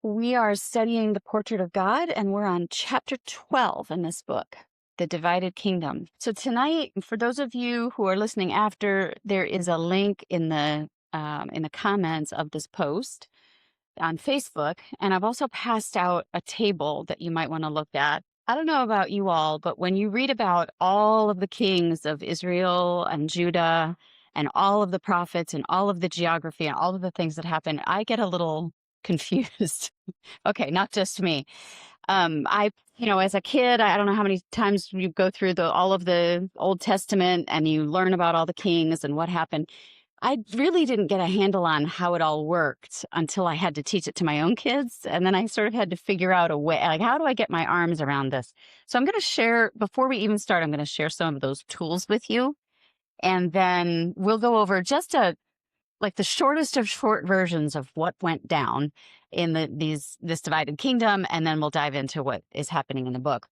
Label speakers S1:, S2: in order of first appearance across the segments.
S1: We are studying the portrait of God, and we're on chapter 12 in this book, The Divided Kingdom. So tonight, for those of you who are listening after, there is a link in the comments of this post on Facebook, and I've also passed out a table that you might want to look at. I don't know about you all, but when you read about all of the kings of Israel and Judah and all of the prophets and all of the geography and all of the things that happen, I get a little confused. Okay, not just me. As a kid, I don't know how many times you go through all of the Old Testament and you learn about all the kings and what happened. I really didn't get a handle on how it all worked until I had to teach it to my own kids. And then I sort of had to figure out a way, like, how do I get my arms around this? So I'm going to share, before we even start, I'm going to share some of those tools with you. And then we'll go over just the shortest of short versions of what went down in this divided kingdom. And then we'll dive into what is happening in the book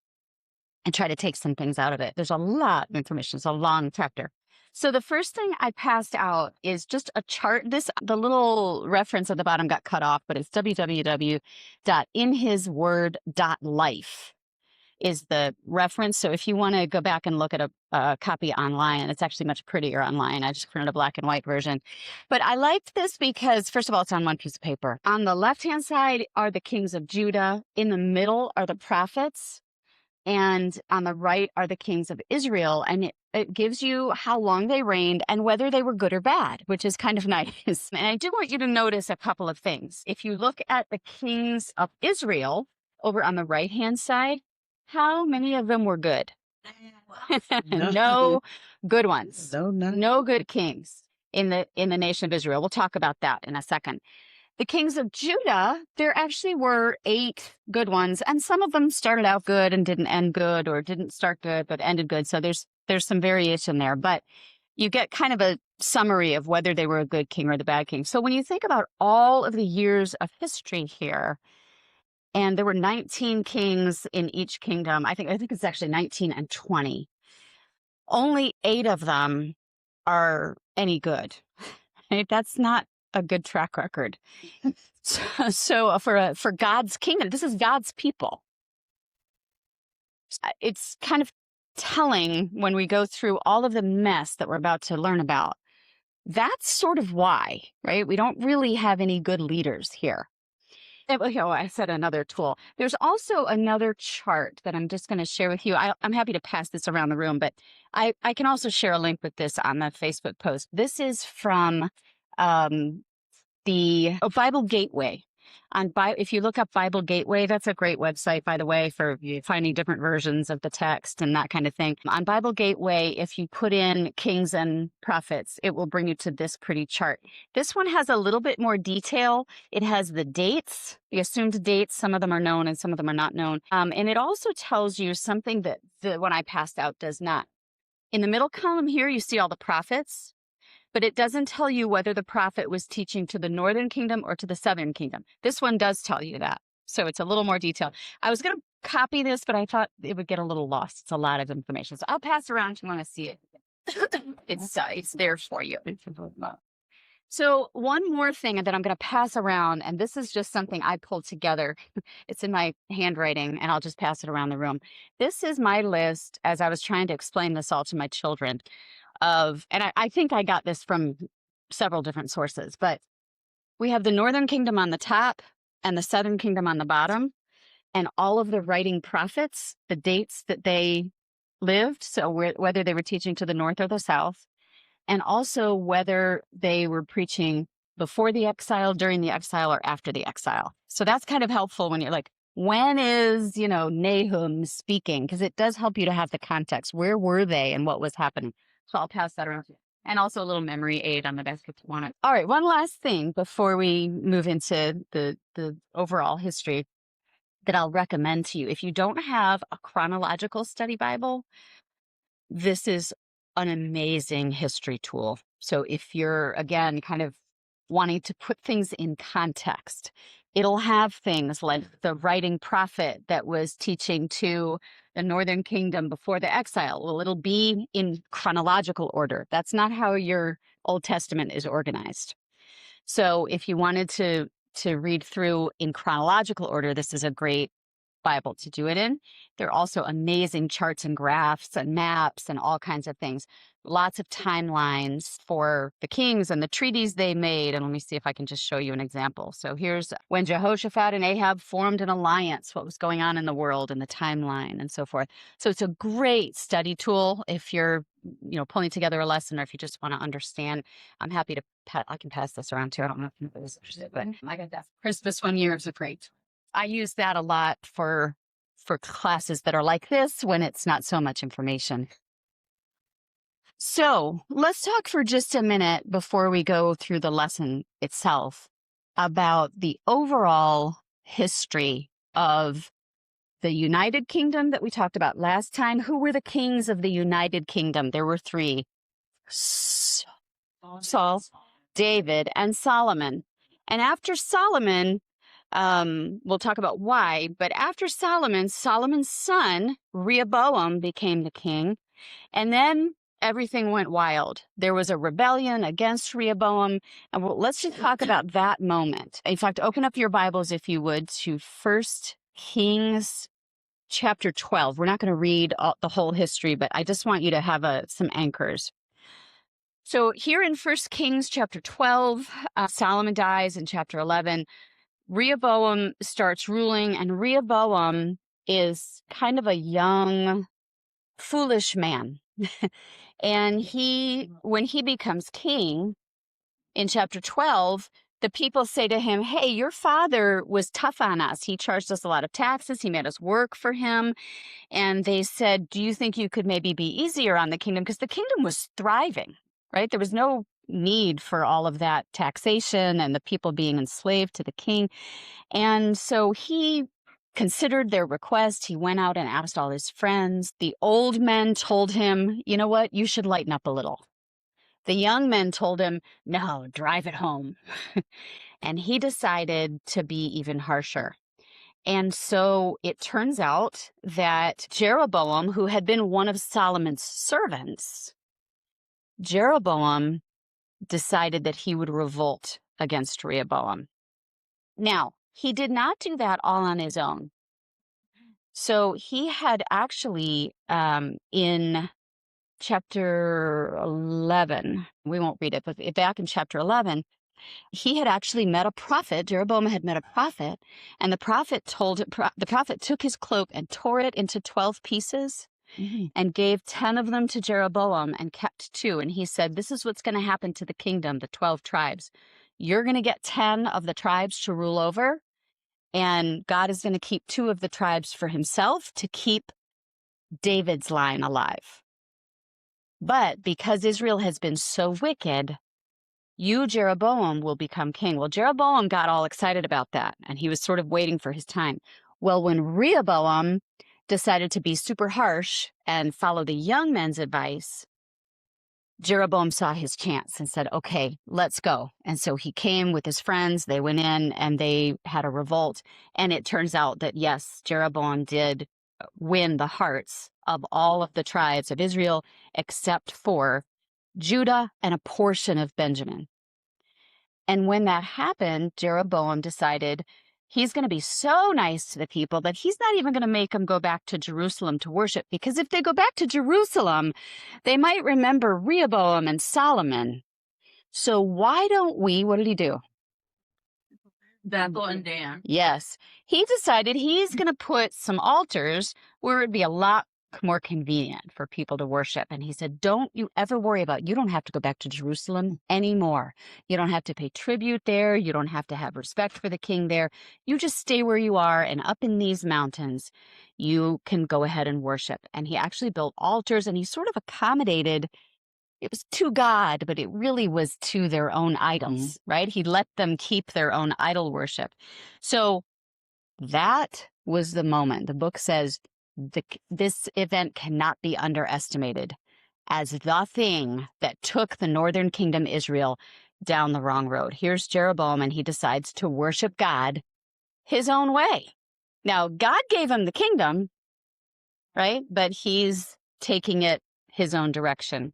S1: and try to take some things out of it. There's a lot of information. It's a long chapter. So the first thing I passed out is just a chart. The little reference at the bottom got cut off, but it's www.inhisword.life is the reference. So if you want to go back and look at a copy online, it's actually much prettier online. I just printed a black and white version. But I liked this because, first of all, it's on one piece of paper. On the left-hand side are the kings of Judah. In the middle are the prophets. And on the right are the kings of Israel. And it gives you how long they reigned and whether they were good or bad, which is kind of nice. And I do want you to notice a couple of things. If you look at the kings of Israel over on the right-hand side, how many of them were good? No good ones. No good kings in the nation of Israel. We'll talk about that in a second. The kings of Judah, there actually were 8 good ones, and some of them started out good and didn't end good, or didn't start good but ended good. So there's some variation there, but you get kind of a summary of whether they were a good king or the bad king. So when you think about all of the years of history here, and there were 19 kings in each kingdom, I think it's actually 19 and 20. Only 8 of them are any good. Right? That's not a good track record. So for God's kingdom, this is God's people. It's kind of telling when we go through all of the mess that we're about to learn about. That's sort of why, right? We don't really have any good leaders here. I said another tool. There's also another chart that I'm just going to share with you. I'm happy to pass this around the room, but I can also share a link with this on the Facebook post. This is from the Bible Gateway. If you look up Bible Gateway, that's a great website, by the way, for finding different versions of the text and that kind of thing. On Bible Gateway, if you put in kings and prophets, it will bring you to this pretty chart. This one has a little bit more detail. It has the dates, the assumed dates. Some of them are known and some of them are not known. And it also tells you something that the one I passed out does not. In the middle column here, you see all the prophets. But it doesn't tell you whether the prophet was teaching to the northern kingdom or to the southern kingdom. This one does tell you that. So it's a little more detailed. I was going to copy this, but I thought it would get a little lost. It's a lot of information. So I'll pass around if you want to see it. It's there for you. So one more thing that I'm going to pass around, and this is just something I pulled together. It's in my handwriting, and I'll just pass it around the room. This is my list as I was trying to explain this all to my children. And I think I got this from several different sources, but we have the northern kingdom on the top and the southern kingdom on the bottom, and all of the writing prophets, the dates that they lived, so whether they were teaching to the north or the south, and also whether they were preaching before the exile, during the exile, or after the exile. So that's kind of helpful when you're like, when is, Nahum speaking? Because it does help you to have the context. Where were they and what was happening? So I'll pass that around. And also a little memory aid on the desk if you want it. All right, one last thing before we move into the overall history that I'll recommend to you. If you don't have a chronological study Bible, this is an amazing history tool. So if you're, again, kind of wanting to put things in context, it'll have things like the writing prophet that was teaching to the northern kingdom before the exile. Well, it'll be in chronological order. That's not how your Old Testament is organized. So if you wanted to to read through in chronological order, this is a great Bible to do it in. There are also amazing charts and graphs and maps and all kinds of things. Lots of timelines for the kings and the treaties they made. And let me see if I can just show you an example. So here's when Jehoshaphat and Ahab formed an alliance, what was going on in the world and the timeline and so forth. So it's a great study tool if you're, pulling together a lesson or if you just want to understand. I'm happy to, I can pass this around too. I don't know if anybody's interested, but I got that Christmas one year. It's a great. I use that a lot for classes that are like this when it's not so much information. So let's talk for just a minute before we go through the lesson itself about the overall history of the United Kingdom that we talked about last time. Who were the kings of the United Kingdom? There were three: Saul, David, and Solomon. And after Solomon, we'll talk about why, but after Solomon's son, Rehoboam, became the king, and then everything went wild. There was a rebellion against Rehoboam, and let's just talk about that moment. In fact, open up your Bibles, if you would, to 1 Kings chapter 12. We're not going to read the whole history, but I just want you to have some anchors. So here in 1 Kings chapter 12, Solomon dies in chapter 11. Rehoboam starts ruling, and Rehoboam is kind of a young, foolish man. And when he becomes king in chapter 12, the people say to him, "Hey, your father was tough on us. He charged us a lot of taxes. He made us work for him." And they said, "Do you think you could maybe be easier on the kingdom?" Because the kingdom was thriving, right? There was no need for all of that taxation and the people being enslaved to the king. And so he considered their request. He went out and asked all his friends. The old men told him, "You know what? You should lighten up a little." The young men told him, "No, drive it home." And he decided to be even harsher. And so it turns out that Jeroboam, who had been one of Solomon's servants, Jeroboam decided that he would revolt against Rehoboam. Now, he did not do that all on his own. So he had actually, in chapter 11, we won't read it, but back in chapter 11, he had actually met a prophet. Jeroboam had met a prophet, and the prophet took his cloak and tore it into 12 pieces. Mm-hmm. And gave 10 of them to Jeroboam and kept 2. And he said, "This is what's going to happen to the kingdom, the 12 tribes. You're going to get 10 of the tribes to rule over, and God is going to keep 2 of the tribes for himself to keep David's line alive. But because Israel has been so wicked, you, Jeroboam, will become king." Well, Jeroboam got all excited about that, and he was sort of waiting for his time. Well, when Rehoboam decided to be super harsh and follow the young men's advice, Jeroboam saw his chance and said, "Okay, let's go." And so he came with his friends. They went in and they had a revolt. And it turns out that, yes, Jeroboam did win the hearts of all of the tribes of Israel, except for Judah and a portion of Benjamin. And when that happened, Jeroboam decided he's going to be so nice to the people that he's not even going to make them go back to Jerusalem to worship, because if they go back to Jerusalem, they might remember Rehoboam and Solomon. So why don't we, what did he do?
S2: Bethel and Dan.
S1: Yes. He decided he's going to put some altars where it'd be a lot more convenient for people to worship. And he said, "Don't you ever worry about it. You don't have to go back to Jerusalem anymore. You don't have to pay tribute there. You don't have to have respect for the king there. You just stay where you are, and up in these mountains, you can go ahead and worship." And he actually built altars, and he sort of accommodated. It was to God, but it really was to their own idols, right? He let them keep their own idol worship. So that was the moment. The book says this event cannot be underestimated as the thing that took the northern kingdom Israel down the wrong road. Here's Jeroboam, and he decides to worship God his own way. Now, God gave him the kingdom, right? But he's taking it his own direction.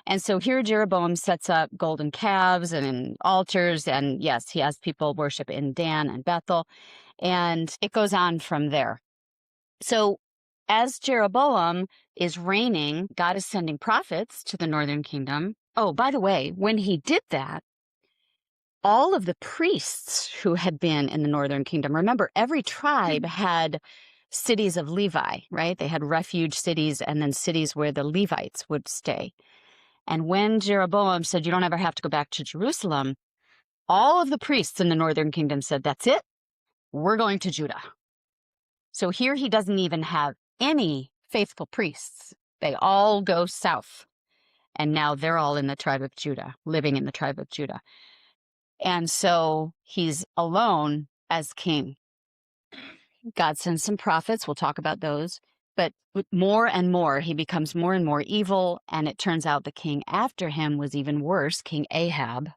S1: And so here Jeroboam sets up golden calves and altars. And yes, he has people worship in Dan and Bethel. And it goes on from there. So as Jeroboam is reigning, God is sending prophets to the northern kingdom. Oh, by the way, when he did that, all of the priests who had been in the northern kingdom, remember, every tribe had cities of Levi, right? They had refuge cities and then cities where the Levites would stay. And when Jeroboam said, you don't ever have to go back to Jerusalem, all of the priests in the northern kingdom said, that's it, we're going to Judah. So here he doesn't even have any faithful priests. They all go south. And now they're all in the tribe of Judah, living in the tribe of Judah. And so he's alone as king. God sends some prophets. We'll talk about those. But more and more, he becomes more and more evil. And it turns out the king after him was even worse, King Ahab.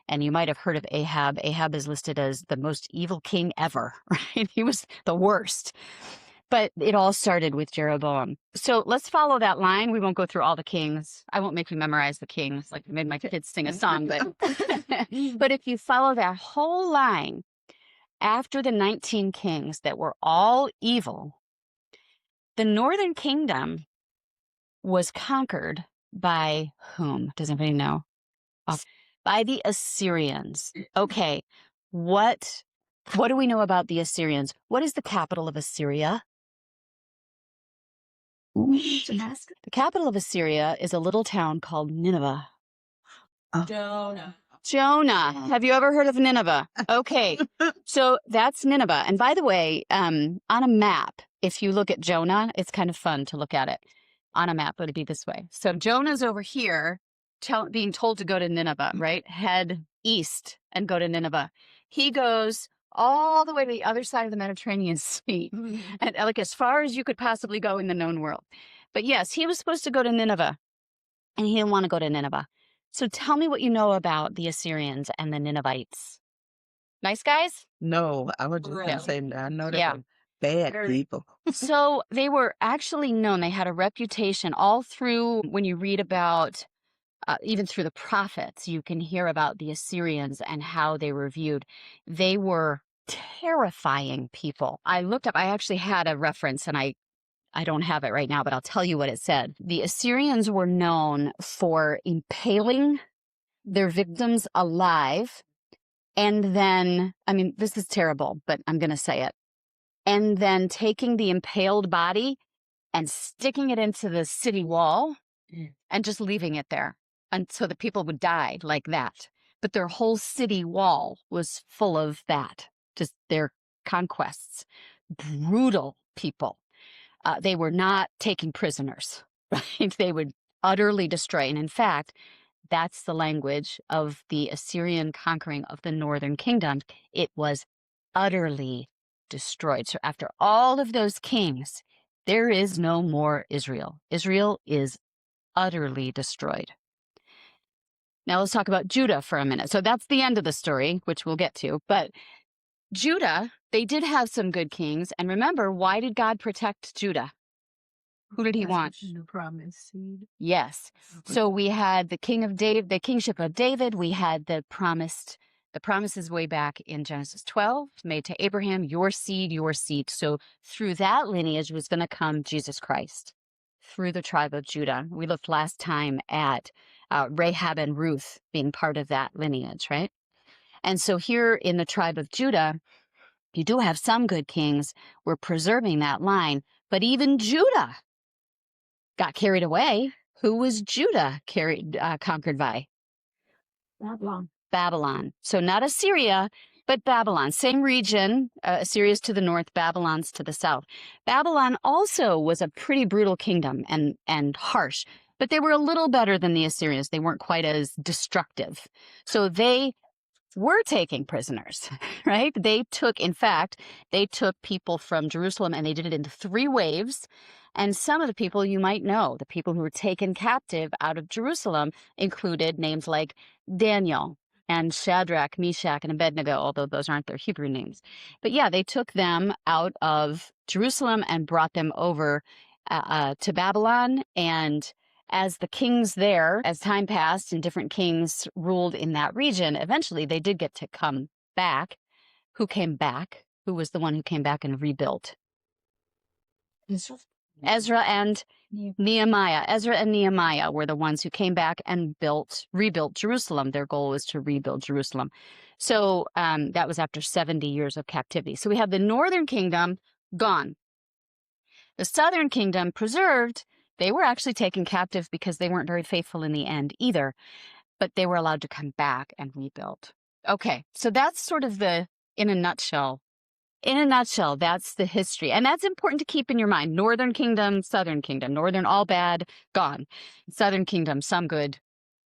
S1: And you might have heard of Ahab. Ahab is listed as the most evil king ever, right? He was the worst. But it all started with Jeroboam. So let's follow that line. We won't go through all the kings. I won't make you memorize the kings like I made my kids sing a song. But, but if you follow that whole line, after the 19 kings that were all evil, the northern kingdom was conquered by whom? Does anybody know? By the Assyrians. Okay, what do we know about the Assyrians? What is the capital of Assyria? The capital of Assyria is a little town called Nineveh. Jonah. Have you ever heard of Nineveh? Okay, so that's Nineveh. And by the way, on a map, if you look at Jonah, it's kind of fun to look at it. On a map, it would be this way. So Jonah's over here being told to go to Nineveh, right? Head east and go to Nineveh. He goes all the way to the other side of the Mediterranean Sea, and like as far as you could possibly go in the known world. But yes, he was supposed to go to Nineveh, and he didn't want to go to Nineveh. So tell me what you know about the Assyrians and the Ninevites. Nice guys?
S3: No, I was just gonna say, I know they're bad people.
S1: So they were actually known. They had a reputation all through when you read about, even through the prophets, you can hear about the Assyrians and how they were viewed. They were terrifying people. I looked up, I actually had a reference and I don't have it right now, but I'll tell you what it said. The Assyrians were known for impaling their victims alive. And then, I mean, this is terrible, but I'm going to say it. And then taking the impaled body and sticking it into the city wall and just leaving it there. And so the people would die like that. But their whole city wall was full of that, just their conquests. Brutal people. They were not taking prisoners, right? They would utterly destroy. And in fact, that's the language of the Assyrian conquering of the northern kingdom. It was utterly destroyed. So after all of those kings, there is no more Israel. Israel is utterly destroyed. Now let's talk about Judah for a minute. So that's the end of the story, which we'll get to. But Judah, they did have some good kings. And remember, why did God protect Judah? Who did he want?
S2: The promised seed.
S1: Yes. So we had the kingship of David. We had the promises way back in Genesis 12 made to Abraham, your seed, your seed. So through that lineage was going to come Jesus Christ through the tribe of Judah. We looked last time at Rahab and Ruth being part of that lineage, right? And so here in the tribe of Judah, you do have some good kings. We're preserving that line, but even Judah got carried away. Who was Judah conquered by? Babylon. So not Assyria, but Babylon. Same region. Assyria's to the north, Babylon's to the south. Babylon also was a pretty brutal kingdom and harsh, but they were a little better than the Assyrians. They weren't quite as destructive. So they were taking prisoners, right? They took people from Jerusalem and they did it in 3 waves. And some of the people you might know, the people who were taken captive out of Jerusalem included names like Daniel and Shadrach, Meshach, and Abednego, although those aren't their Hebrew names. But yeah, they took them out of Jerusalem and brought them over to Babylon. And as the kings there, as time passed and different kings ruled in that region, eventually they did get to come back. Who came back? Who was the one who came back and rebuilt? Ezra and Nehemiah. Ezra and Nehemiah were the ones who came back and rebuilt Jerusalem. Their goal was to rebuild Jerusalem. So that was after 70 years of captivity. So we have the northern kingdom gone. The southern kingdom preserved. They were actually taken captive because they weren't very faithful in the end either, but they were allowed to come back and rebuild. Okay, so that's sort of in a nutshell. In a nutshell, that's the history. And that's important to keep in your mind. Northern kingdom, southern kingdom. Northern, all bad, gone. Southern kingdom, some good,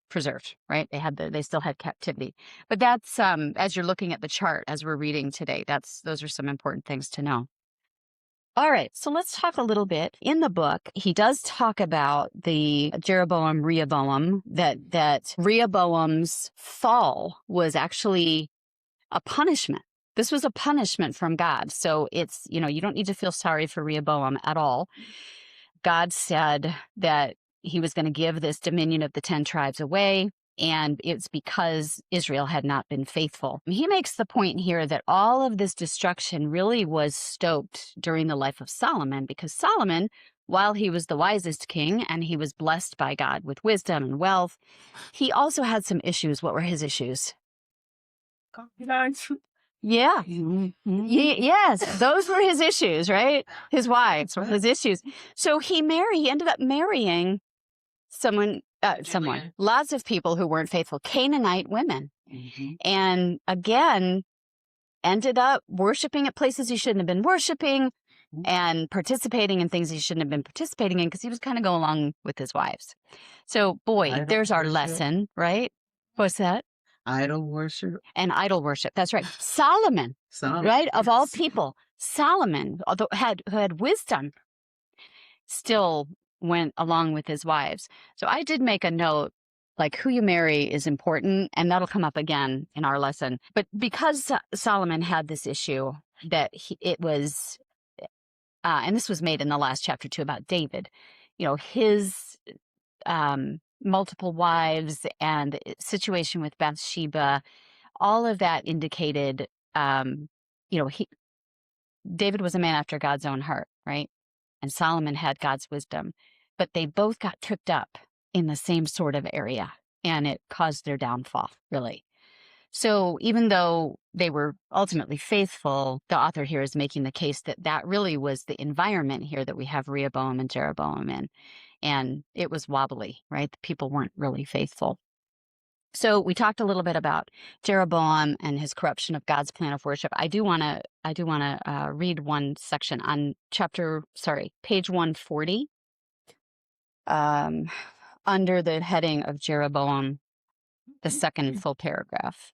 S1: preserved, right? They still had captivity. But that's, as you're looking at the chart, as we're reading today, those are some important things to know. All right, so let's talk a little bit. In the book, he does talk about the Rehoboam, that Rehoboam's fall was actually a punishment. This was a punishment from God. So it's, you don't need to feel sorry for Rehoboam at all. God said that he was going to give this dominion of the 10 tribes away, and it's because Israel had not been faithful. He makes the point here that all of this destruction really was stoked during the life of Solomon, because Solomon, while he was the wisest king and he was blessed by God with wisdom and wealth, he also had some issues. What were his issues? Yeah. Yes, those were his issues, right? His wives were his issues. So he ended up marrying someone, lots of people who weren't faithful, Canaanite women. And again, ended up worshiping at places he shouldn't have been worshiping and participating in things he shouldn't have been participating in because he was kind of going along with his wives. So, boy, there's our lesson, right? What's that?
S3: Idol worship.
S1: And idol worship. That's right. Solomon, right? Of all people, Solomon, although who had wisdom, still went along with his wives. So I did make a note, like who you marry is important, and that'll come up again in our lesson. But because Solomon had this issue that it was, and this was made in the last chapter too about David, his multiple wives and situation with Bathsheba, all of that indicated, David was a man after God's own heart, right? And Solomon had God's wisdom, but they both got tripped up in the same sort of area, and it caused their downfall, really. So even though they were ultimately faithful, the author here is making the case that really was the environment here that we have Rehoboam and Jeroboam in. And it was wobbly, right? The people weren't really faithful. So we talked a little bit about Jeroboam and his corruption of God's plan of worship. I do want to read one section on page 140, under the heading of Jeroboam, the second full paragraph.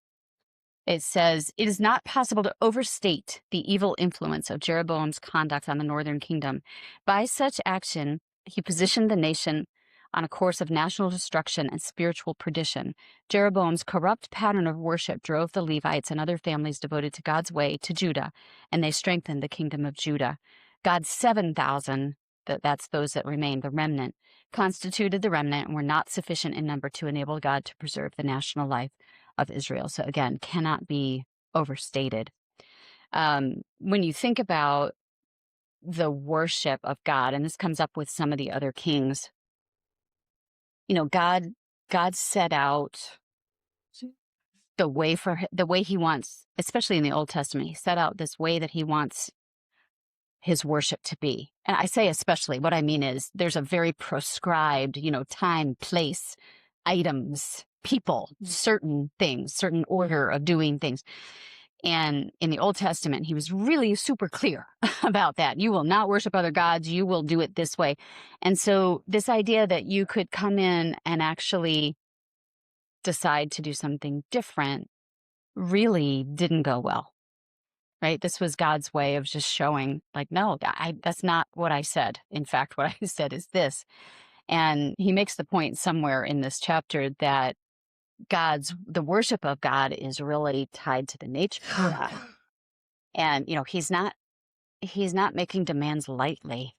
S1: It says, "It is not possible to overstate the evil influence of Jeroboam's conduct on the northern kingdom. By such action, he positioned the nation on a course of national destruction and spiritual perdition. Jeroboam's corrupt pattern of worship drove the Levites and other families devoted to God's way to Judah, and they strengthened the kingdom of Judah. God's 7,000, that's those that remained, the remnant, constituted the remnant and were not sufficient in number to enable God to preserve the national life of Israel." So again, cannot be overstated. When you think about the worship of God, and this comes up with some of the other kings, God set out the way he wants, especially in the Old Testament, he set out this way that he wants his worship to be. And I say especially, what I mean is there's a very prescribed, time, place, items, people, certain things, certain order of doing things. And in the Old Testament, he was really super clear about that. You will not worship other gods. You will do it this way. And so this idea that you could come in and actually decide to do something different really didn't go well, right? This was God's way of just showing, like, no, that's not what I said. In fact, what I said is this. And he makes the point somewhere in this chapter that the worship of God is really tied to the nature of God. And, he's not making demands lightly.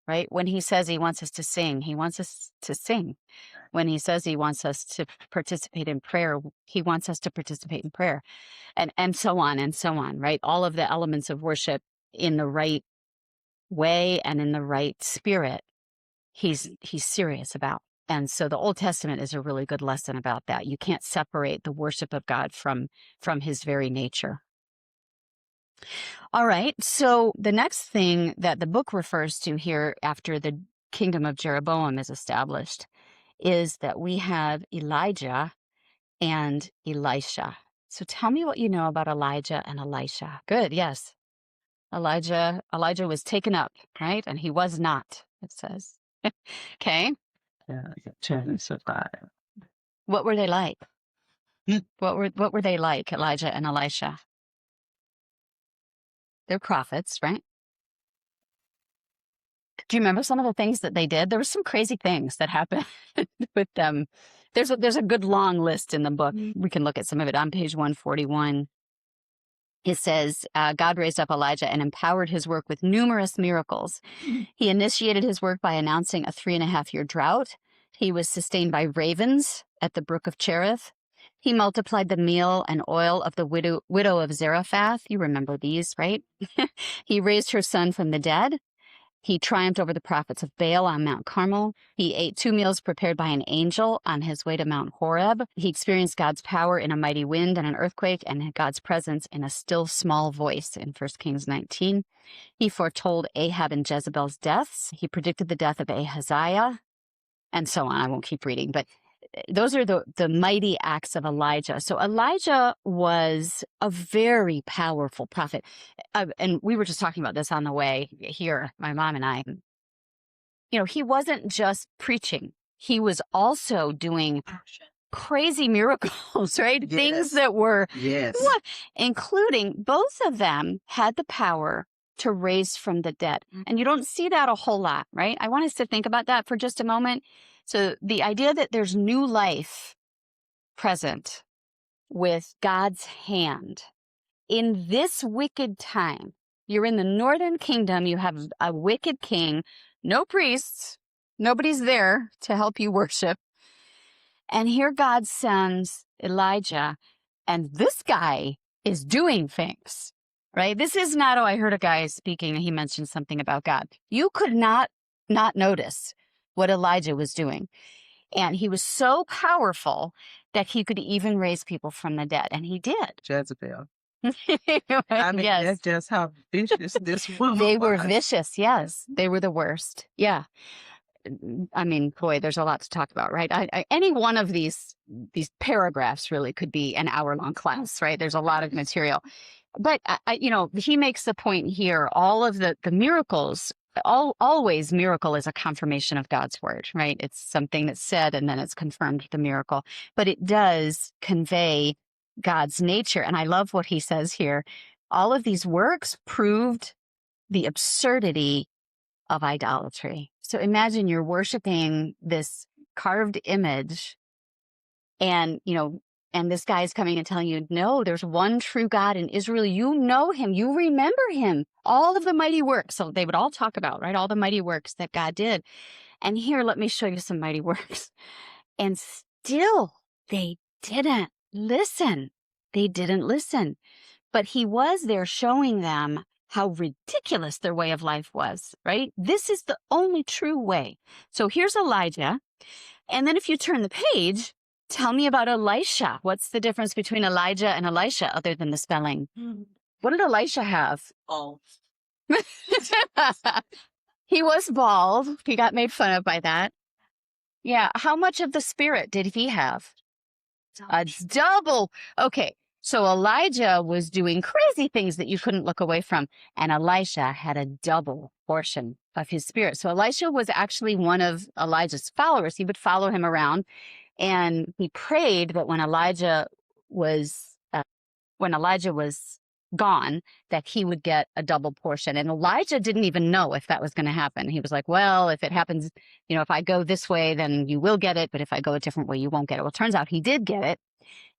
S1: right? When he says he wants us to sing, he wants us to sing. When he says he wants us to participate in prayer, he wants us to participate in prayer, and so on, right? All of the elements of worship in the right way and in the right spirit, he's serious about. And so the Old Testament is a really good lesson about that. You can't separate the worship of God from his very nature. All right. So the next thing that the book refers to here after the kingdom of Jeroboam is established is that we have Elijah and Elisha. So tell me what you know about Elijah and Elisha. Good. Yes. Elijah was taken up, right? And he was not, it says. Okay.
S3: Yeah,
S1: What were they like? What were they like, Elijah and Elisha? They're prophets, right? Do you remember some of the things that they did? There were some crazy things that happened with them. There's a good long list in the book. We can look at some of it on page 141. It says, God raised up Elijah and empowered his work with numerous miracles. He initiated his work by announcing a 3.5-year drought. He was sustained by ravens at the brook of Cherith. He multiplied the meal and oil of the widow of Zarephath. You remember these, right? He raised her son from the dead. He triumphed over the prophets of Baal on Mount Carmel. He ate 2 meals prepared by an angel on his way to Mount Horeb. He experienced God's power in a mighty wind and an earthquake, and God's presence in a still small voice in 1 Kings 19. He foretold Ahab and Jezebel's deaths. He predicted the death of Ahaziah, and so on. I won't keep reading, but those are the mighty acts of Elijah. So Elijah was a very powerful prophet. And we were just talking about this on the way here, my mom and I. You know, he wasn't just preaching. He was also doing crazy miracles, right?
S3: Yes.
S1: Things that were,
S3: Yes.
S1: including both of them had the power to raise from the dead. And you don't see that a whole lot, right? I want us to think about that for just a moment. So the idea that there's new life present with God's hand in this wicked time. You're in the northern kingdom. You have a wicked king, no priests, nobody's there to help you worship. And here God sends Elijah, and this guy is doing things, right? This is not, I heard a guy speaking and he mentioned something about God. You could not notice what Elijah was doing. And he was so powerful that he could even raise people from the dead. And he did.
S3: Jezebel. I mean,
S1: Yes.
S3: that's just how vicious this woman
S1: They were
S3: was.
S1: vicious. Yes. They were the worst. Yeah. I mean, boy, there's a lot to talk about, right? Any one of these paragraphs really could be an hour-long class, right? There's a lot of material. But, he makes the point here, all of the miracles, always miracle is a confirmation of God's word, right? It's something that's said and then it's confirmed the miracle. But it does convey God's nature. And I love what he says here. All of these works proved the absurdity of idolatry. So imagine you're worshiping this carved image and, and this guy is coming and telling you, no, there's one true God in Israel. You know him. You remember him. All of the mighty works. So they would all talk about, right? All the mighty works that God did. And here, let me show you some mighty works. And still, they didn't listen. They didn't listen. But he was there showing them how ridiculous their way of life was, right? This is the only true way. So here's Elijah. And then if you turn the page, tell me about Elisha. What's the difference between Elijah and Elisha other than the spelling? What did Elisha have?
S2: Oh.
S1: He was bald. He got made fun of by that. Yeah. How much of the Spirit did he have? A double. Okay. So Elijah was doing crazy things that you couldn't look away from. And Elisha had a double portion of his Spirit. So Elisha was actually one of Elijah's followers. He would follow him around. And he prayed that when Elijah was gone, that he would get a double portion. And Elijah didn't even know if that was going to happen. He was like, well, if it happens, if I go this way, then you will get it. But if I go a different way, you won't get it. Well, it turns out he did get it.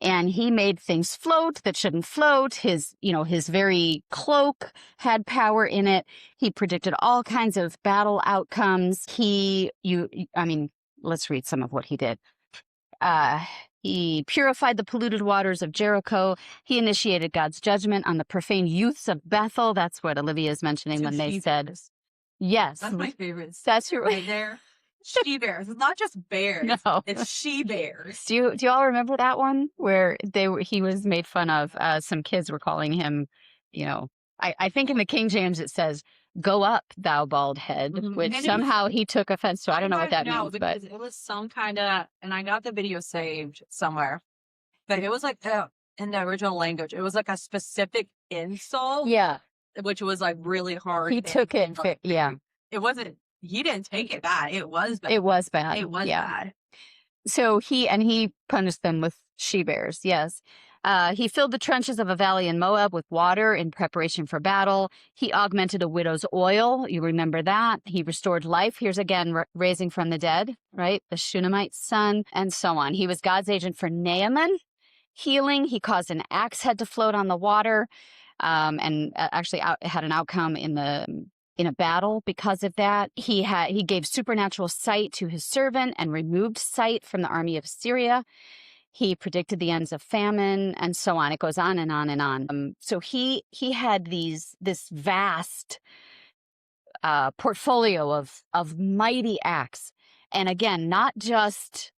S1: And he made things float that shouldn't float. His very cloak had power in it. He predicted all kinds of battle outcomes. Let's read some of what he did. He purified the polluted waters of Jericho. He initiated God's judgment on the profane youths of Bethel. That's what Olivia is mentioning when they said, yes.
S2: That's my favorite.
S1: That's
S2: right there. She bears. It's not just bears.
S1: No.
S2: It's she bears.
S1: Do you all remember that one where he was made fun of? Some kids were calling him, I think in the King James it says, "Go up, thou bald head," which somehow he took offense to. I don't know what that means, but
S2: it was some kind of, and I got the video saved somewhere, but it was like in the original language, it was like a specific insult.
S1: Yeah,
S2: which was like really hard.
S1: He took it. Yeah,
S2: it wasn't. He didn't take it bad. It was bad.
S1: It was bad.
S2: It was bad.
S1: So he punished them with she-bears. Yes. He filled the trenches of a valley in Moab with water in preparation for battle. He augmented a widow's oil. You remember that. He restored life. Here's again raising from the dead, right? The Shunammite's son, and so on. He was God's agent for Naaman, healing. He caused an axe head to float on the water, and actually had an outcome in a battle because of that. He gave supernatural sight to his servant and removed sight from the army of Syria. He predicted the ends of famine, and so on. It goes on and on and on. So he had this vast portfolio of mighty acts, and again, not just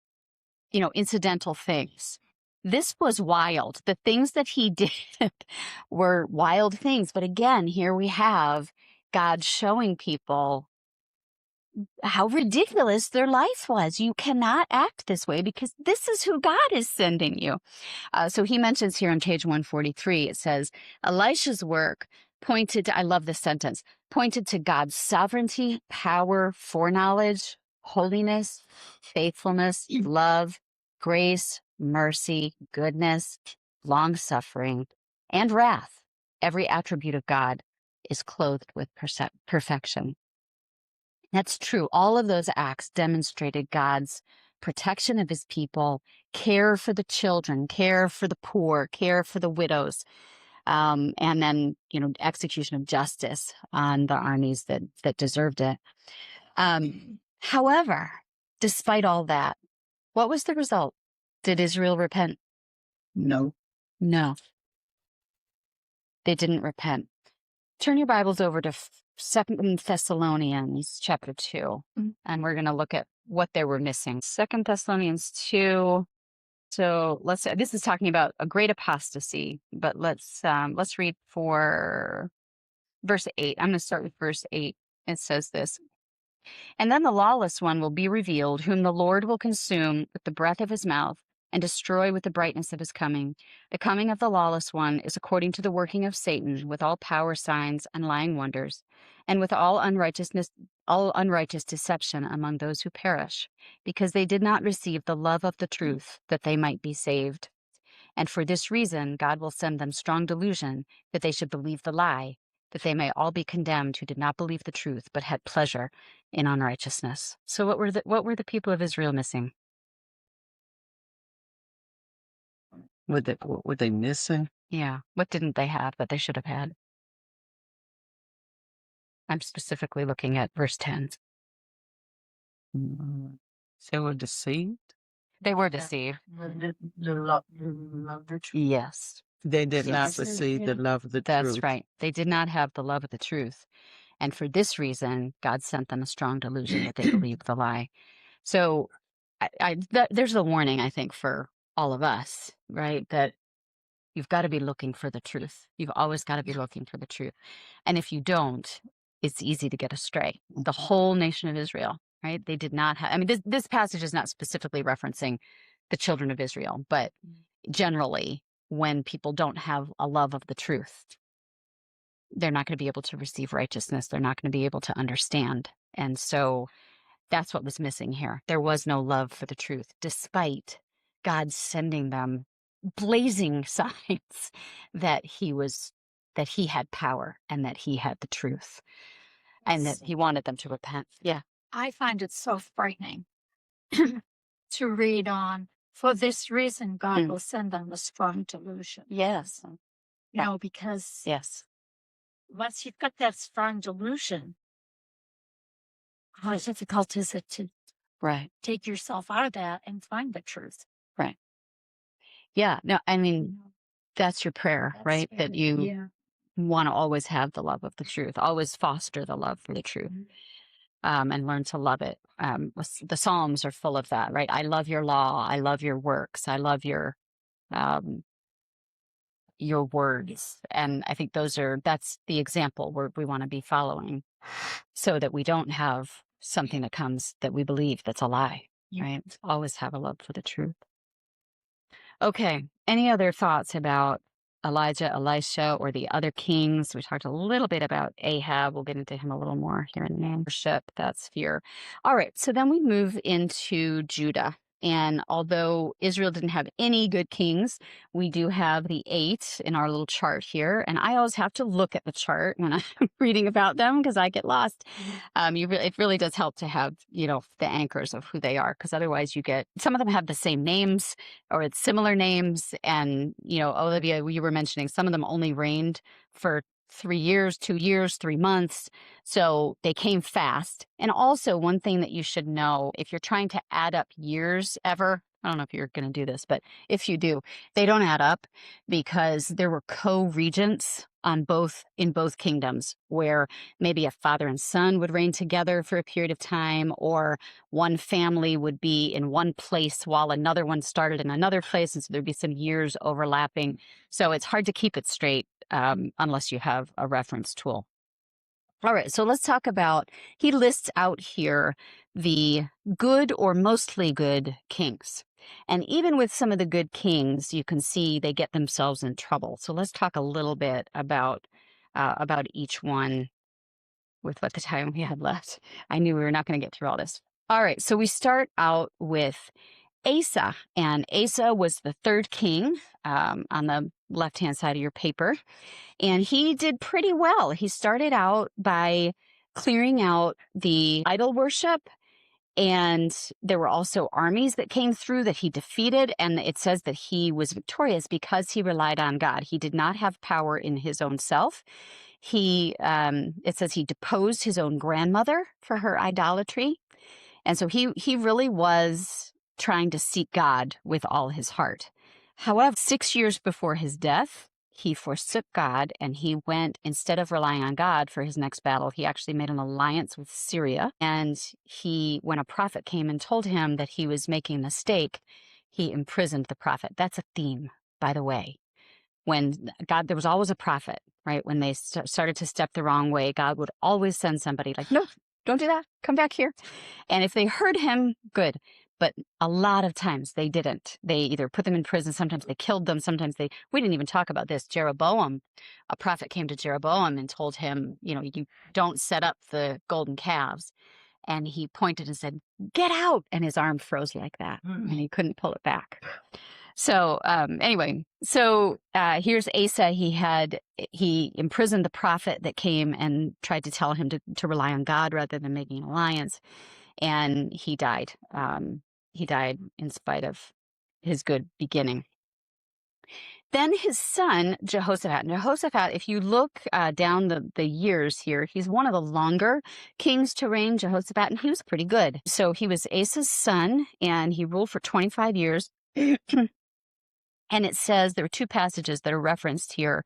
S1: incidental things. This was wild. The things that he did were wild things. But again, here we have God showing people how ridiculous their life was. You cannot act this way because this is who God is sending you. So he mentions here on page 143, it says, Elisha's work pointed to, I love this sentence, pointed to God's sovereignty, power, foreknowledge, holiness, faithfulness, love, grace, mercy, goodness, long-suffering, and wrath. Every attribute of God is clothed with perfection. That's true. All of those acts demonstrated God's protection of his people, care for the children, care for the poor, care for the widows, and then, execution of justice on the armies that deserved it. However, despite all that, what was the result? Did Israel repent?
S3: No.
S1: No. They didn't repent. Turn your Bibles over to 2 Thessalonians chapter 2, and we're going to look at what they were missing. 2 Thessalonians 2. So this is talking about a great apostasy, but let's read for verse 8. I'm going to start with verse 8. It says this. And then the lawless one will be revealed, whom the Lord will consume with the breath of his mouth and destroy with the brightness of his coming. The coming of the lawless one is according to the working of Satan, with all power, signs, and lying wonders, and with all unrighteous deception among those who perish, because they did not receive the love of the truth, that they might be saved. And for this reason, God will send them strong delusion, that they should believe the lie, that they may all be condemned who did not believe the truth, but had pleasure in unrighteousness. So what were the people of Israel missing?
S3: Were they missing?
S1: Yeah. What didn't they have that they should have had? I'm specifically looking at verse 10.
S3: They were deceived?
S1: They were deceived.
S2: The love the truth.
S1: Yes.
S3: They did not receive the love of the truth.
S1: That's right. They did not have the love of the truth. And for this reason, God sent them a strong delusion that they believed the lie. So there's a warning, I think, for all of us, right? That you've got to be looking for the truth. You've always got to be looking for the truth. And if you don't, it's easy to get astray. The whole nation of Israel, right? They did not have, this passage is not specifically referencing the children of Israel, but generally, when people don't have a love of the truth, they're not going to be able to receive righteousness. They're not going to be able to understand. And so that's what was missing here. There was no love for the truth, despite God sending them blazing signs that he was that he had power and that he had the truth and that he wanted them to repent. Yeah.
S4: I find it so frightening to read on. For this reason, God will send them a strong delusion.
S1: Yes.
S4: Because
S1: Yes.
S4: once you've got that strong delusion, how difficult is it to take yourself out of that and find the truth?
S1: Right. Yeah. No, I mean, that's your prayer, right? That you want to always have the love of the truth, always foster the love for the truth, and learn to love it. The Psalms are full of that, right? I love your law. I love your works. I love your words. And I think that's the example where we want to be following so that we don't have something that comes that we believe that's a lie, right? Always have a love for the truth. Okay. Any other thoughts about Elijah, Elisha, or the other kings? We talked a little bit about Ahab. We'll get into him a little more here in the worship, that sphere. All right. So then we move into Judah. And although Israel didn't have any good kings, we do have the 8 in our little chart here. And I always have to look at the chart when I'm reading about them because I get lost. It really does help to have, the anchors of who they are, because otherwise some of them have the same names or it's similar names. And, Olivia, you were mentioning some of them only reigned for 3 years, 2 years, 3 months. So they came fast. And also one thing that you should know, if you're trying to add up years ever, I don't know if you're going to do this, but if you do, they don't add up because there were co-regents in both kingdoms where maybe a father and son would reign together for a period of time, or one family would be in one place while another one started in another place. And so there'd be some years overlapping. So it's hard to keep it straight unless you have a reference tool. All right, so let's talk about, he lists out here the good or mostly good kings. And even with some of the good kings, you can see they get themselves in trouble. So let's talk a little bit about each one with what the time we had left. I knew we were not going to get through all this. All right, so we start out with Asa, and Asa was the 3rd king on the left-hand side of your paper, and he did pretty well. He started out by clearing out the idol worship, and there were also armies that came through that he defeated, and it says that he was victorious because he relied on God. He did not have power in his own self. It says he deposed his own grandmother for her idolatry. And so he really was trying to seek God with all his heart. However, 6 years before his death, he forsook God, and he went, instead of relying on God for his next battle, he actually made an alliance with Syria. And when a prophet came and told him that he was making a mistake, he imprisoned the prophet. That's a theme, by the way. There was always a prophet, right? When they started to step the wrong way, God would always send somebody like, no, don't do that. Come back here. And if they heard him, good. But a lot of times they didn't. They either put them in prison. Sometimes they killed them. Sometimes we didn't even talk about this. Jeroboam, a prophet came to Jeroboam and told him, you don't set up the golden calves. And he pointed and said, get out. And his arm froze like that. And he couldn't pull it back. So anyway, here's Asa. He imprisoned the prophet that came and tried to tell him to rely on God rather than making an alliance, and he died. He died in spite of his good beginning. Then his son, Jehoshaphat. Jehoshaphat, if you look down the years here, he's one of the longer kings to reign, Jehoshaphat, and he was pretty good. So he was Asa's son, and he ruled for 25 years. And it says, there are 2 passages that are referenced here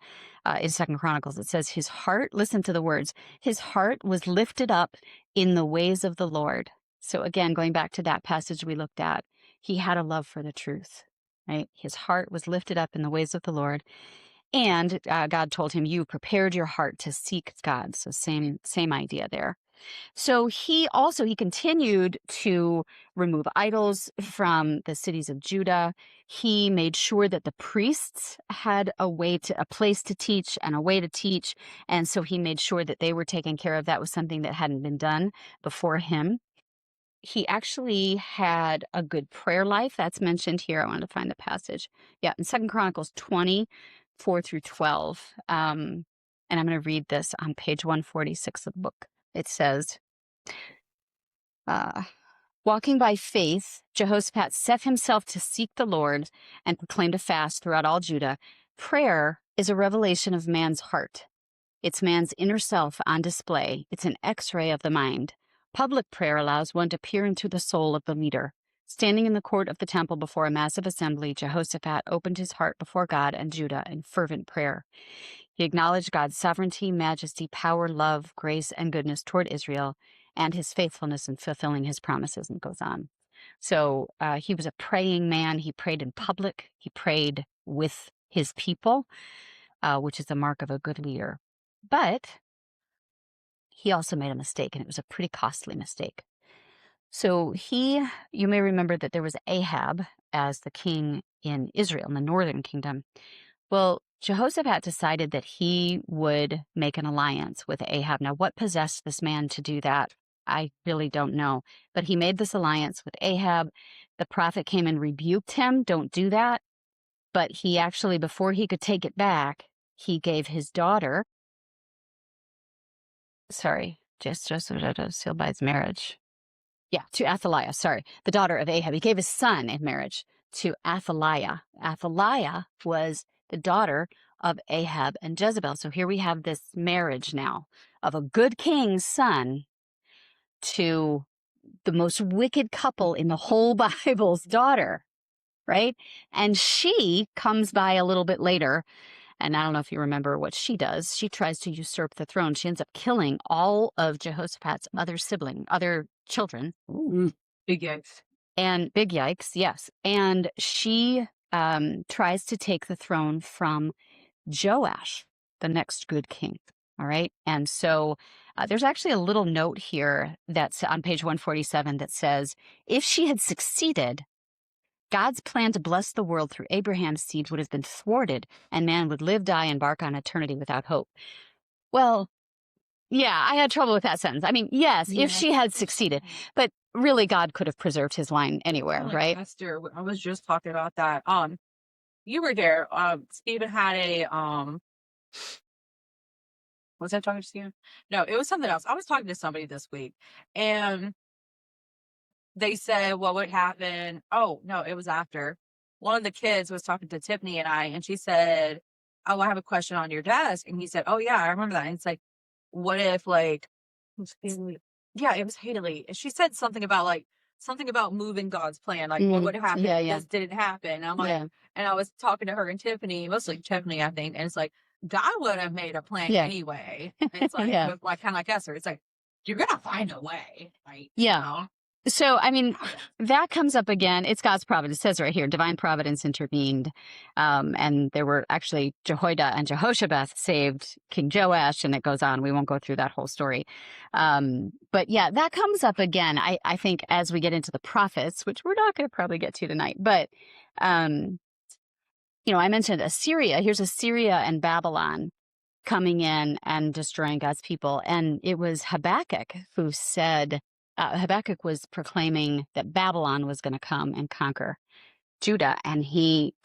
S1: in 2 Chronicles. It says, his heart, listen to the words, his heart was lifted up in the ways of the Lord. So again, going back to that passage we looked at, he had a love for the truth, right? His heart was lifted up in the ways of the Lord. And God told him, you prepared your heart to seek God. So same idea there. So he continued to remove idols from the cities of Judah. He made sure that the priests had a place to teach and a way to teach. And so he made sure that they were taken care of. That was something that hadn't been done before him. He actually had a good prayer life. That's mentioned here. I wanted to find the passage. Yeah, in 2 Chronicles 20, 4 through 12. And I'm going to read this on page 146 of the book. It says, walking by faith, Jehoshaphat set himself to seek the Lord and proclaimed a fast throughout all Judah. Prayer is a revelation of man's heart. It's man's inner self on display. It's an x-ray of the mind. Public prayer allows one to peer into the soul of the leader. Standing in the court of the temple before a massive assembly, Jehoshaphat opened his heart before God and Judah in fervent prayer. He acknowledged God's sovereignty, majesty, power, love, grace, and goodness toward Israel, and his faithfulness in fulfilling his promises, and goes on. So he was a praying man. He prayed in public. He prayed with his people, which is a mark of a good leader. But he also made a mistake, and it was a pretty costly mistake. So you may remember that there was Ahab as the king in Israel, in the northern kingdom. Well, Jehoshaphat decided that he would make an alliance with Ahab. Now, what possessed this man to do that? I really don't know. But he made this alliance with Ahab. The prophet came and rebuked him. Don't do that. But he actually, before he could take it back, he gave his daughter, just sealed by his marriage. Yeah, to Athaliah, the daughter of Ahab. He gave his son in marriage to Athaliah. Athaliah was the daughter of Ahab and Jezebel. So here we have this marriage now of a good king's son to the most wicked couple in the whole Bible's daughter, right? And she comes by a little bit later. And I don't know if you remember what she does. She tries to usurp the throne. She ends up killing all of Jehoshaphat's other children.
S2: Ooh, big yikes.
S1: And big yikes, yes. And she tries to take the throne from Joash, the next good king. All right. And so there's actually a little note here that's on page 147 that says, if she had succeeded, God's plan to bless the world through Abraham's seed would have been thwarted, and man would live, die, embark on eternity without hope. Well, yeah, I had trouble with that sentence. I mean, yes, if she had succeeded, but really God could have preserved his line anywhere, right?
S2: Esther, I was just talking about that. You were there. Stephen had a was I talking to Stephen? No, it was something else. I was talking to somebody this week, and they said, well, what happened? Oh, no, it was after. One of the kids was talking to Tiffany and I, and she said, oh, I have a question on your desk. And he said, oh, yeah, I remember that. And it's like, what if, like, yeah, it was Haley. And she said something about moving God's plan. Like, what would happen if this didn't happen? And I'm like, and I was talking to her and Tiffany, mostly Tiffany, I think. And it's like, God would have made a plan anyway. And it's like, kind of like Esther. It's like, you're going to find a way, right?
S1: Yeah.
S2: You know?
S1: So, I mean, that comes up again. It's God's providence. It says right here, divine providence intervened. And there were actually Jehoiada and Jehoshabeth saved King Joash, and it goes on. We won't go through that whole story. But yeah, that comes up again, I think, as we get into the prophets, which we're not going to probably get to tonight. But, I mentioned Assyria. Here's Assyria and Babylon coming in and destroying God's people. And it was Habakkuk who said, Habakkuk was proclaiming that Babylon was going to come and conquer Judah. And he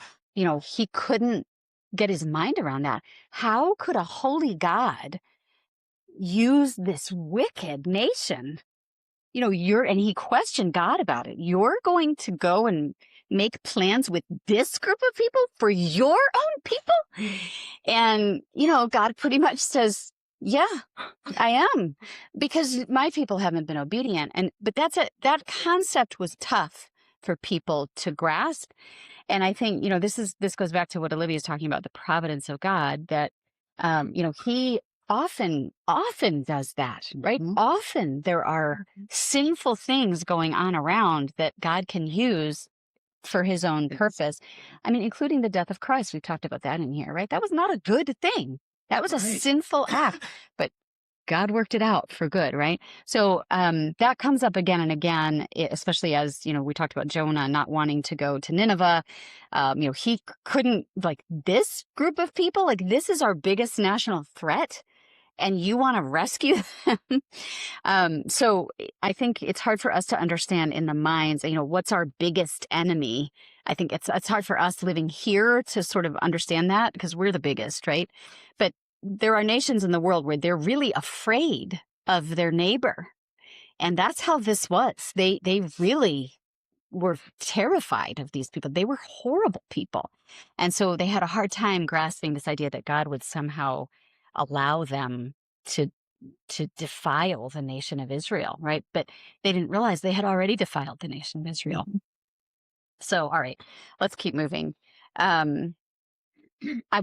S1: couldn't get his mind around that. How could a holy God use this wicked nation? And he questioned God about it. You're going to go and make plans with this group of people for your own people? And, God pretty much says, yeah, I am, because my people haven't been obedient. But that concept was tough for people to grasp. And I think, this goes back to what Olivia is talking about, the providence of God, that, he often does that, right? Mm-hmm. Often there are sinful things going on around that God can use for his own purpose. I mean, including the death of Christ. We've talked about that in here, right? That was not a good thing. That was a sinful act, but God worked it out for good, right? So that comes up again and again, especially as, we talked about Jonah not wanting to go to Nineveh. He couldn't, this group of people, this is our biggest national threat, and you want to rescue them? So I think it's hard for us to understand in the minds, what's our biggest enemy. I think it's hard for us living here to sort of understand that, because we're the biggest, right? But there are nations in the world where they're really afraid of their neighbor. And that's how this was. They really were terrified of these people. They were horrible people. And so they had a hard time grasping this idea that God would somehow allow them to defile the nation of Israel, right? But they didn't realize they had already defiled the nation of Israel. So, all right, let's keep moving. I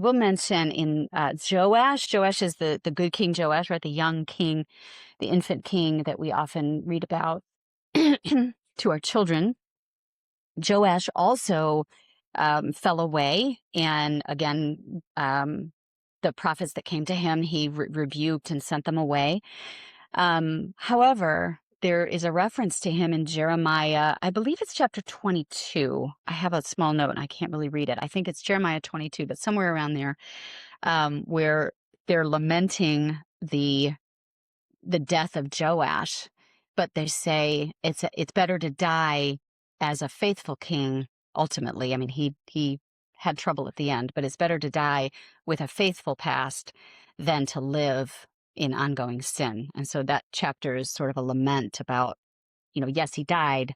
S1: will mention in Joash is the good King Joash, right? The young king, the infant king that we often read about to our children. Joash also fell away. And again, the prophets that came to him, he rebuked and sent them away. However, there is a reference to him in Jeremiah, I believe it's chapter 22. I have a small note and I can't really read it. I think it's Jeremiah 22, but somewhere around there, where they're lamenting the death of Joash, but they say it's better to die as a faithful king. Ultimately, I mean, he had trouble at the end, but it's better to die with a faithful past than to live in ongoing sin. And so that chapter is sort of a lament about, yes, he died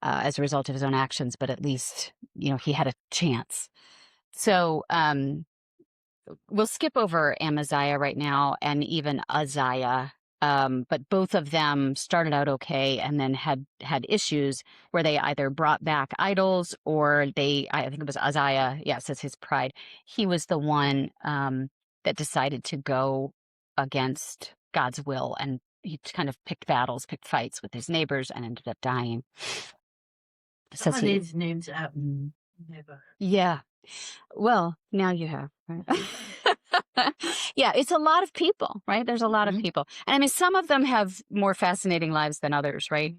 S1: as a result of his own actions, but at least, he had a chance. So we'll skip over Amaziah right now and even Uzziah. But both of them started out okay and then had issues where they either brought back idols or I think it was Uzziah, yes, it's his pride. He was the one that decided to go against God's will, and he kind of picked fights with his neighbors and ended up dying.
S4: Some of these names out in neighborhood.
S1: Yeah. Well, now you have. Right? Yeah, it's a lot of people, right? There's a lot of people. And I mean, some of them have more fascinating lives than others, right?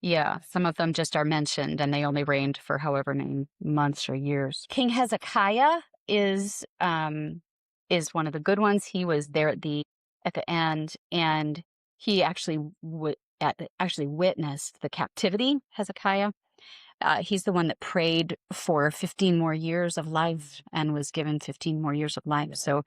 S1: Yeah, some of them just are mentioned and they only reigned for however many months or years. King Hezekiah is one of the good ones. He was there at the end, and he actually witnessed the captivity, Hezekiah. He's the one that prayed for 15 more years of life and was given 15 more years of life. So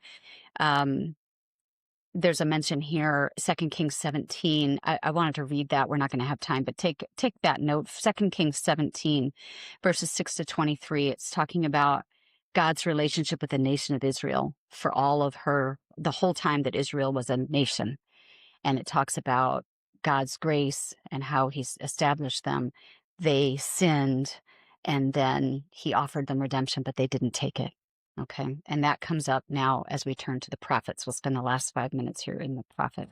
S1: there's a mention here, 2 Kings 17. I wanted to read that. We're not going to have time, but take that note. 2 Kings 17, verses 6 to 23. It's talking about God's relationship with the nation of Israel for the whole time that Israel was a nation. And it talks about God's grace and how he's established them. They sinned, and then he offered them redemption, but they didn't take it. Okay. And that comes up now as we turn to the prophets. We'll spend the last 5 minutes here in the prophet.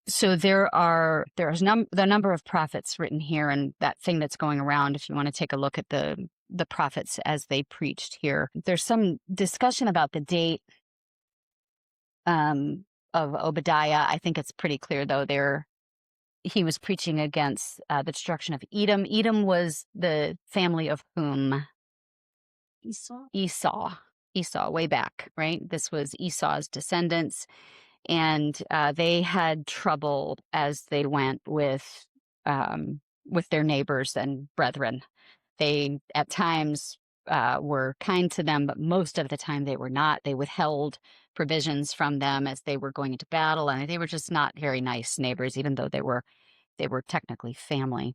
S1: So there's the number of prophets written here, and that thing that's going around, if you want to take a look at the prophets as they preached here. There's some discussion about the date of Obadiah. I think it's pretty clear, though, he was preaching against the destruction of Edom. Edom was the family of whom? Esau, way back, right? This was Esau's descendants, and they had trouble as they went with their neighbors and brethren. They at times were kind to them, but most of the time they were not. They withheld provisions from them as they were going into battle, and they were just not very nice neighbors, even though they were technically family.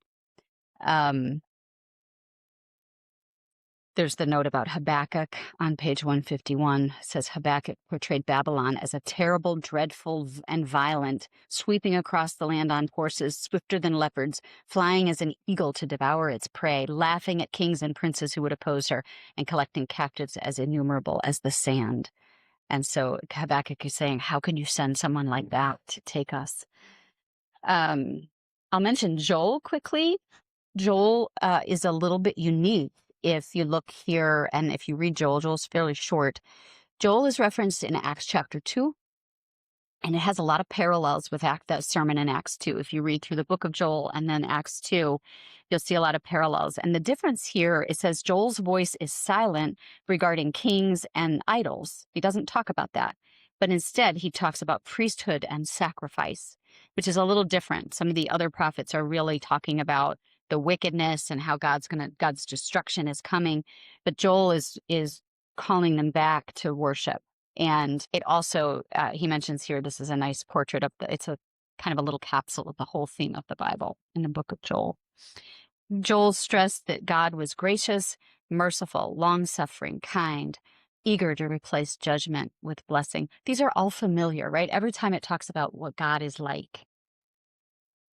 S1: There's the note about Habakkuk on page 151. It says Habakkuk portrayed Babylon as a terrible, dreadful, and violent, sweeping across the land on horses, swifter than leopards, flying as an eagle to devour its prey, laughing at kings and princes who would oppose her, and collecting captives as innumerable as the sand. And so Habakkuk is saying, how can you send someone like that to take us? I'll mention Joel quickly. Joel is a little bit unique. If you look here and if you read Joel's fairly short. Joel is referenced in Acts chapter 2, and it has a lot of parallels with that sermon in Acts 2. If you read through the book of Joel and then Acts 2, you'll see a lot of parallels. And the difference here, it says Joel's voice is silent regarding kings and idols. He doesn't talk about that, but instead he talks about priesthood and sacrifice, which is a little different. Some of the other prophets are really talking about the wickedness and how God's destruction is coming. But Joel is calling them back to worship. And it also, he mentions here, this is a nice portrait of it's a kind of a little capsule of the whole theme of the Bible in the book of Joel. Joel stressed that God was gracious, merciful, long-suffering, kind, eager to replace judgment with blessing. These are all familiar, right? Every time it talks about what God is like,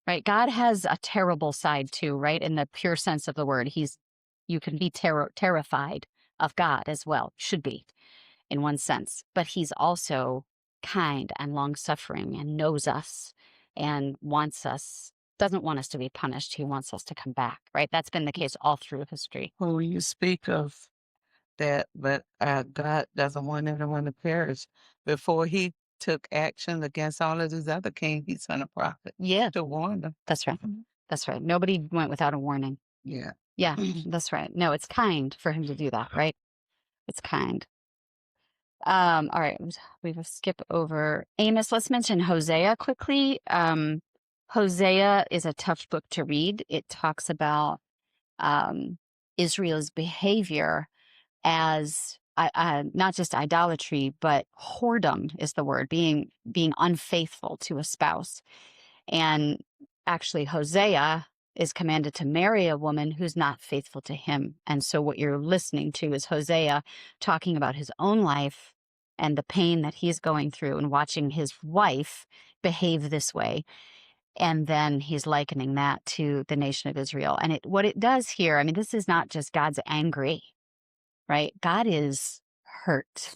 S1: right? God has a terrible side too, right? In the pure sense of the word, you can be terrified of God as well, should be in one sense, but he's also kind and long-suffering and knows us and doesn't want us to be punished. He wants us to come back, right? That's been the case all through history.
S3: Well, you speak of that, but God doesn't want anyone to perish. Before he took action against all of these other kings, he sent a prophet to warn them.
S1: That's right. That's right. Nobody went without a warning.
S3: Yeah.
S1: Yeah, that's right. No, it's kind for him to do that, right? It's kind. All right, we will skip over Amos. Let's mention Hosea quickly. Hosea is a tough book to read. It talks about Israel's behavior as not just idolatry, but whoredom is the word, being unfaithful to a spouse. And actually, Hosea is commanded to marry a woman who's not faithful to him. And so what you're listening to is Hosea talking about his own life and the pain that he's going through and watching his wife behave this way. And then he's likening that to the nation of Israel. And what it does here, I mean, this is not just God's angry, right? God is hurt.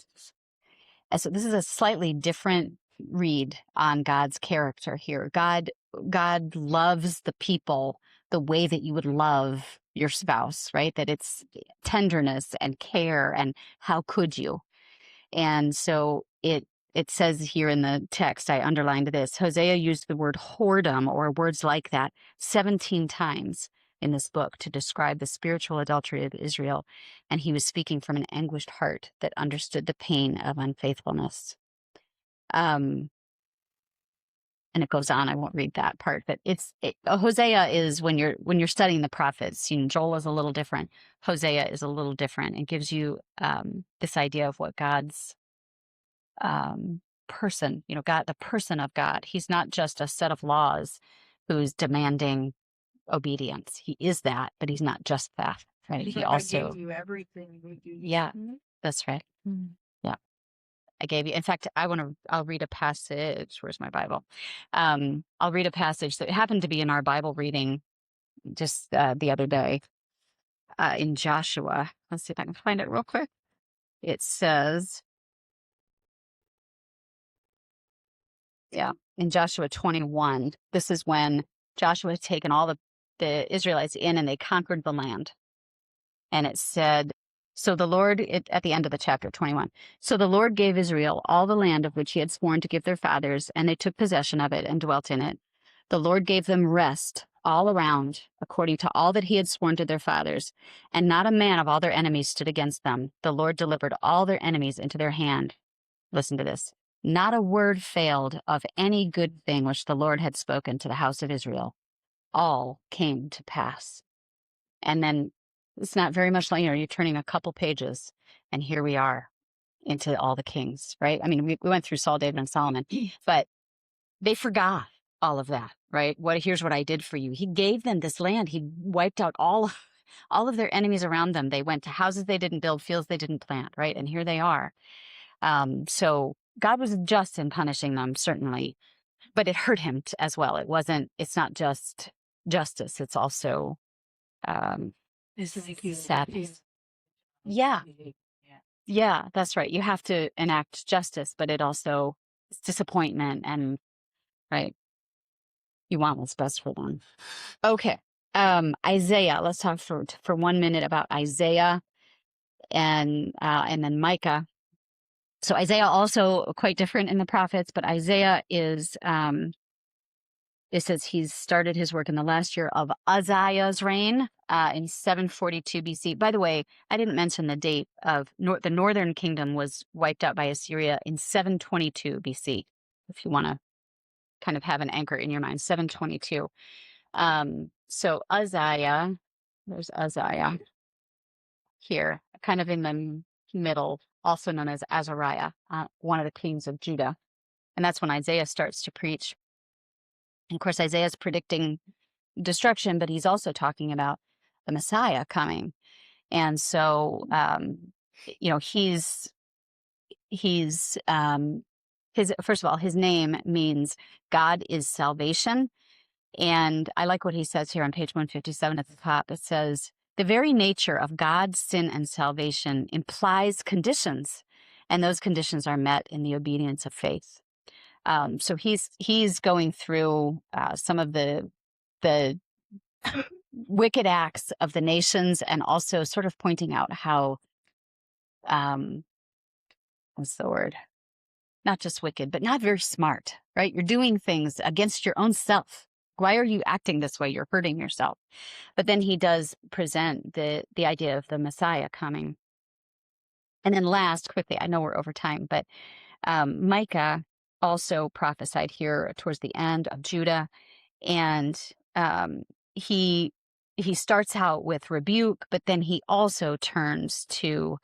S1: And so this is a slightly different read on God's character here. God loves the people the way that you would love your spouse, right? That it's tenderness and care and how could you? And so it says here in the text, I underlined this, Hosea used the word whoredom or words like that 17 times in this book to describe the spiritual adultery of Israel. And he was speaking from an anguished heart that understood the pain of unfaithfulness. And it goes on. I won't read that part, but Hosea is when you're studying the prophets. Joel is a little different. Hosea is a little different. It gives you this idea of what God's person, God, the person of God. He's not just a set of laws who's demanding obedience. He is that, but he's not just that. Right? He also
S4: gave you everything.
S1: Yeah, that's right. Yeah. I gave you. In fact, I'll read a passage. Where's my Bible? I'll read a passage that happened to be in our Bible reading just the other day in Joshua. Let's see if I can find it real quick. It says, in Joshua 21, this is when Joshua had taken all the Israelites in and they conquered the land. And it said, so the Lord, at the end of the chapter 21, so the Lord gave Israel all the land of which he had sworn to give their fathers, and they took possession of it and dwelt in it. The Lord gave them rest all around, according to all that he had sworn to their fathers, and not a man of all their enemies stood against them. The Lord delivered all their enemies into their hand. Listen to this. Not a word failed of any good thing which the Lord had spoken to the house of Israel. All came to pass. And then it's not very much later. You're turning a couple pages, and here we are into all the kings, right? I mean, we went through Saul, David, and Solomon, but they forgot all of that, right? Here's what I did for you. He gave them this land. He wiped out all of their enemies around them. They went to houses they didn't build, fields they didn't plant, right? And here they are. So God was just in punishing them, certainly, but it hurt him as well. It's not just justice. It's also sadness. Yeah, that's right. You have to enact justice, but it also is disappointment and, right, you want what's best for them. Okay. Isaiah, let's talk for 1 minute about Isaiah and then Micah. So Isaiah also quite different in the prophets, but Isaiah is, it says he's started his work in the last year of Uzziah's reign in 742 BC. By the way, I didn't mention the date of the northern kingdom was wiped out by Assyria in 722 BC, if you want to kind of have an anchor in your mind, 722. So Uzziah, there's Uzziah here, kind of in the middle, also known as Azariah, one of the kings of Judah. And that's when Isaiah starts to preach. And of course, Isaiah's predicting destruction, but he's also talking about the Messiah coming. And so, he's his, first of all, his name means God is salvation. And I like what he says here on page 157 at the top. It says, the very nature of God's sin and salvation implies conditions, and those conditions are met in the obedience of faith. So he's going through some of the wicked acts of the nations, and also sort of pointing out how, what's the word? Not just wicked, but not very smart, right? You're doing things against your own self. Why are you acting this way? You're hurting yourself. But then he does present the idea of the Messiah coming. And then last, quickly, I know we're over time, but Micah also prophesied here towards the end of Judah. And he starts out with rebuke, but then he also turns to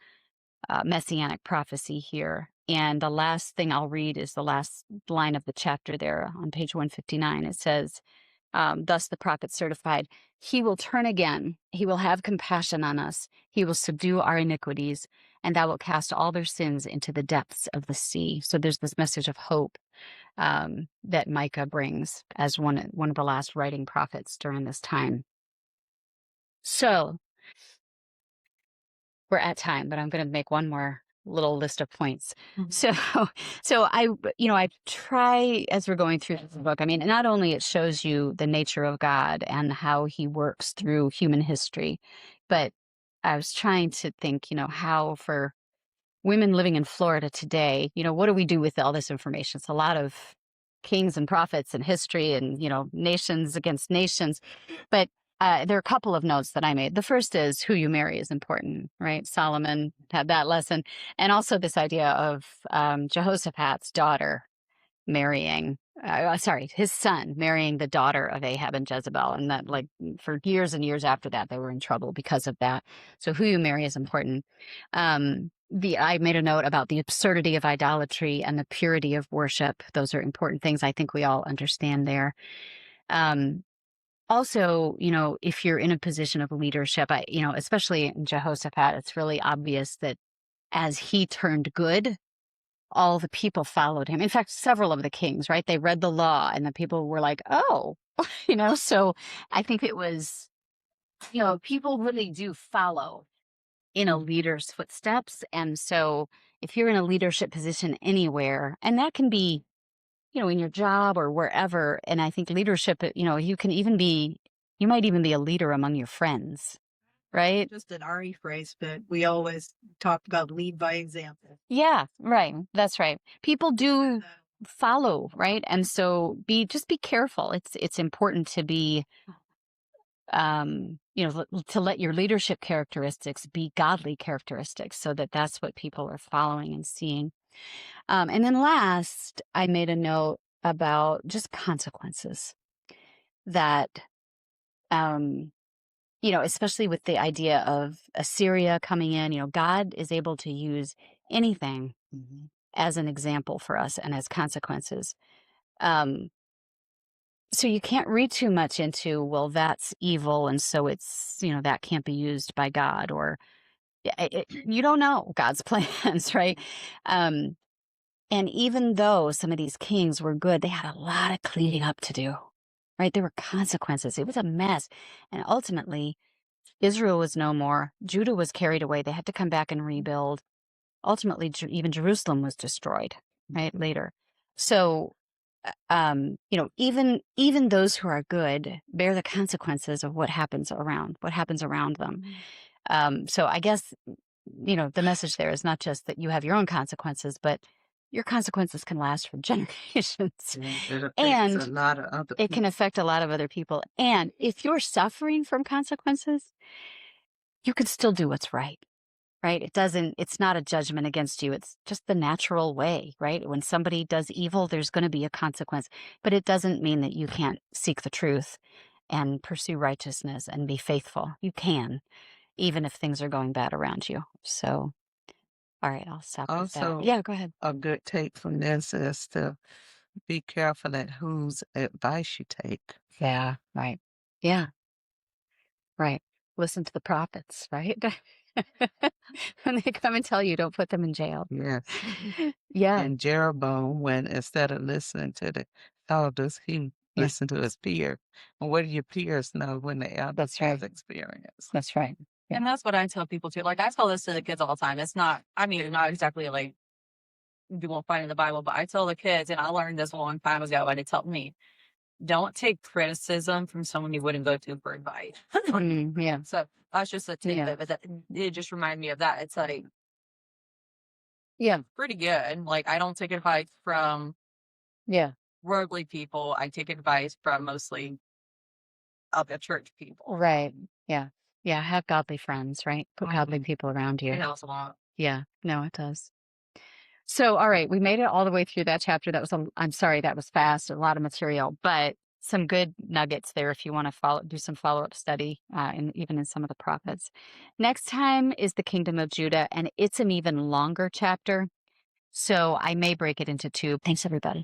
S1: messianic prophecy here. And the last thing I'll read is the last line of the chapter there on page 159. It says, thus the prophet certified, he will turn again. He will have compassion on us. He will subdue our iniquities, and thou wilt cast all their sins into the depths of the sea. So there's this message of hope that Micah brings as one of the last writing prophets during this time. So we're at time, but I'm going to make one more little list of points. Mm-hmm. So I try, as we're going through this book, I mean, not only it shows you the nature of God and how he works through human history, but I was trying to think, how for women living in Florida today, what do we do with all this information? It's a lot of kings and prophets and history and, nations against nations. But there are a couple of notes that I made. The first is who you marry is important, right? Solomon had that lesson. And also this idea of Jehoshaphat's daughter marrying, his son marrying the daughter of Ahab and Jezebel. And that, like, for years and years after that, they were in trouble because of that. So who you marry is important. I made a note about the absurdity of idolatry and the purity of worship. Those are important things I think we all understand there. Also, if you're in a position of leadership, especially in Jehoshaphat, it's really obvious that as he turned good, all the people followed him. In fact, several of the kings, right? They read the law and the people were like, oh, so I think it was, people really do follow in a leader's footsteps. And so if you're in a leadership position anywhere, and that can be, in your job or wherever, and I think leadership, you might even be a leader among your friends, right?
S5: Just an RE phrase, but we always talked about lead by example.
S1: Yeah, right. That's right. People do follow, right? And so just be careful. It's important to be, to let your leadership characteristics be godly characteristics so that that's what people are following and seeing. And then last, I made a note about just consequences that, especially with the idea of Assyria coming in, God is able to use anything as an example for us and as consequences. So you can't read too much into, well, that's evil, and so it's, that can't be used by God, or you don't know God's plans, right? And even though some of these kings were good, they had a lot of cleaning up to do, right? There were consequences. It was a mess. And ultimately, Israel was no more. Judah was carried away. They had to come back and rebuild. Ultimately, even Jerusalem was destroyed, right, later. So, even those who are good bear the consequences of what happens around them. So I guess, the message there is not just that you have your own consequences, but your consequences can last for generations. And it can affect a lot of other people. And if you're suffering from consequences, you can still do what's right. Right? It's not a judgment against you. It's just the natural way, right? When somebody does evil, there's going to be a consequence, but it doesn't mean that you can't seek the truth and pursue righteousness and be faithful. You can, even if things are going bad around you. So All right, I'll stop with that.
S3: Also,
S1: Yeah, go ahead.
S3: a good take from this is to be careful at whose advice you take.
S1: Yeah, right. Yeah, right. Listen to the prophets, right? When they come and tell you, don't put them in jail.
S3: Yes.
S1: Yeah,
S3: And Jeroboam, when instead of listening to the elders, he
S1: Yeah.
S3: listened to his peer. And what do your peers know when the elders
S1: That's
S3: has
S1: right.
S3: experience?
S1: That's right. Yeah.
S2: And that's what I tell people too. Like I tell this to the kids all the time. It's not, I mean, not exactly like you won't find in the Bible, but I tell the kids, and I learned this a long time ago, and it's helped me. Don't take criticism from someone you wouldn't go to for advice.
S1: Yeah.
S2: So that's just a tidbit,
S1: Yeah.
S2: but that, it just reminded me of that. It's like
S1: Yeah.
S2: pretty good. Like I don't take advice from
S1: Yeah.
S2: worldly people. I take advice from mostly other church people.
S1: Right. Yeah. Yeah. Have godly friends, right? Put godly people around
S2: It
S1: you.
S2: helps a lot.
S1: Yeah. No, it does. So, all right, we made it all the way through that chapter. That was, I'm sorry, that was fast, a lot of material, but some good nuggets there if you want to do some follow-up study, and even in some of the prophets. Next time is the kingdom of Judah, and it's an even longer chapter. So I may break it into two. Thanks, everybody.